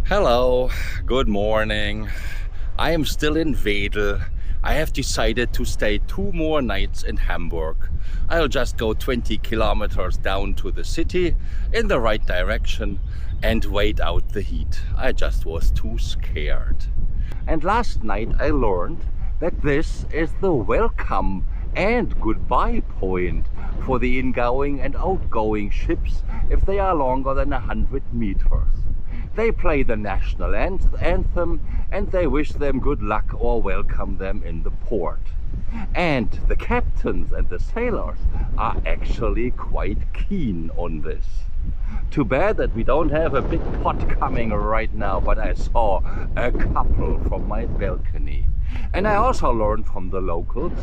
Hello, good morning. I am still in Wedel. I have decided to stay 2 more nights in Hamburg. I'll just go 20 kilometers down to the city in the right direction and wait out the heat. I just was too scared. And last night I learned that this is the welcome and goodbye point for the ingoing and outgoing ships if they are longer than 100 meters. They play the national anthem and they wish them good luck or welcome them in the port. And the captains and the sailors are actually quite keen on this. Too bad that we don't have a big pot coming right now, but I saw a couple from my balcony. And I also learned from the locals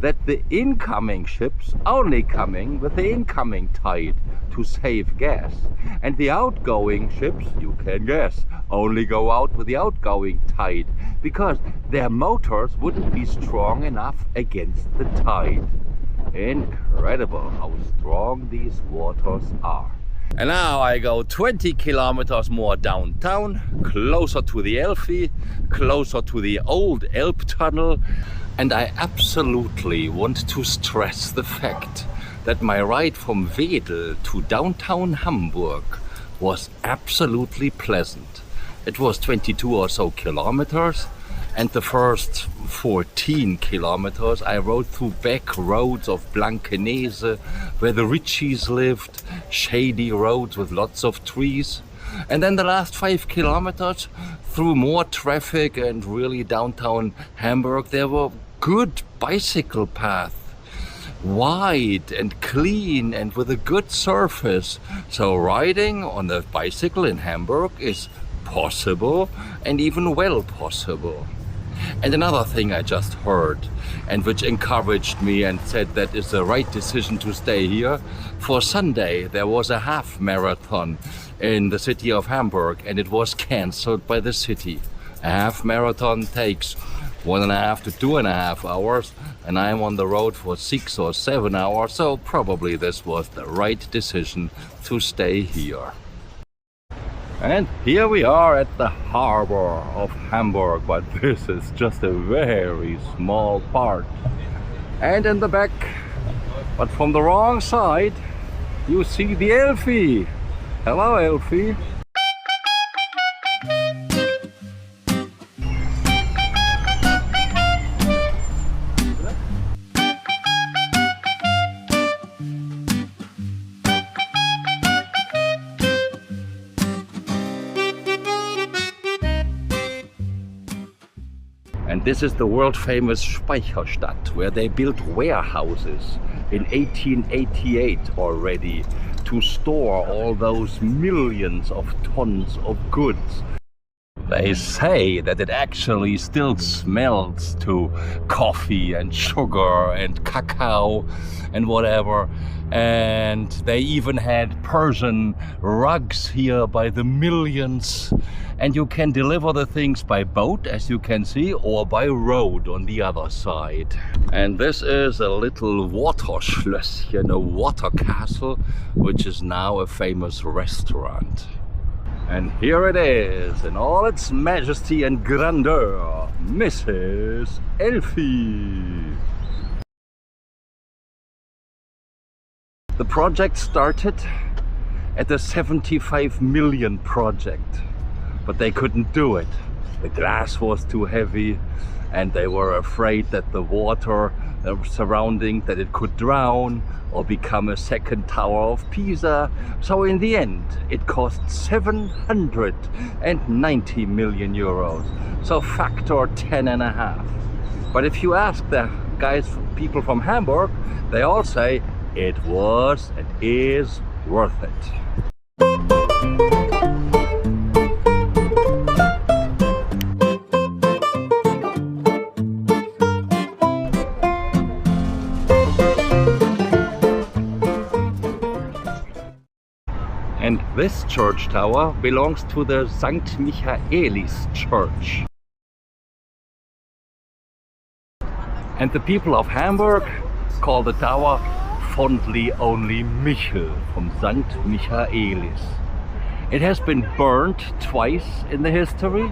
that the incoming ships only coming with the incoming tide to save gas. And the outgoing ships, you can guess, only go out with the outgoing tide because their motors wouldn't be strong enough against the tide. Incredible how strong these waters are. And now I go 20 kilometers more downtown, closer to the Elfi, closer to the old Elbe tunnel. And I absolutely want to stress the fact that my ride from Wedel to downtown Hamburg was absolutely pleasant. It was 22 or so kilometers. And the first 14 kilometers I rode through back roads of Blankenese, where the Ritchies lived, shady roads with lots of trees. And then the last 5 kilometers through more traffic and really downtown Hamburg, there were good bicycle paths, wide and clean and with a good surface. So riding on a bicycle in Hamburg is possible and even well possible. And another thing I just heard, and which encouraged me and said that is the right decision to stay here. For Sunday there was a half marathon in the city of Hamburg and it was cancelled by the city. A half marathon takes 1.5 to 2.5 hours and I'm on the road for 6 or 7 hours, so probably this was the right decision to stay here. And here we are at the harbor of Hamburg, but this is just a very small part. And in the back, but from the wrong side, you see the Elfi. Hello, Elfi. And this is the world-famous Speicher City, where they built warehouses in 1888 already to store all those millions of tons of goods. They say that it actually still smells to coffee and sugar and cacao and whatever. And they even had Persian rugs here by the millions. And you can deliver the things by boat, as you can see, or by road on the other side. And this is a little Waterschlösschen, a water castle, which is now a famous restaurant. And here it is, in all its majesty and grandeur, Mrs. Elfi. The project started at the 75 million project, but they couldn't do it. The glass was too heavy and they were afraid that the water surrounding that it could drown or become a second Tower of Pisa. So in the end it cost 790 million euros. So factor 10.5. But if you ask the people from Hamburg, they all say it was and is worth it. And this church tower belongs to the St. Michaelis church. And the people of Hamburg call the tower fondly only Michel from St. Michaelis. It has been burned twice in the history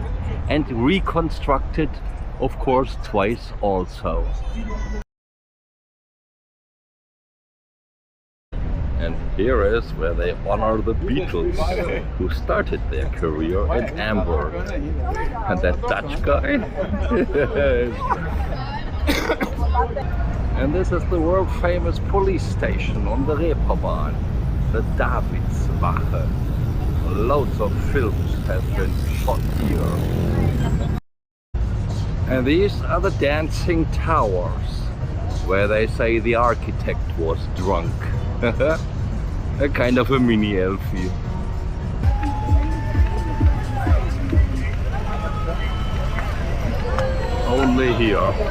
and reconstructed, of course, twice also. And here is where they honor the Beatles who started their career in Hamburg. And that Dutch guy. And this is the world famous police station on the Reeperbahn, the Davidswache. Loads of films have been shot here. And these are the dancing towers, where they say the architect was drunk. A kind of a mini Elfi. Only here.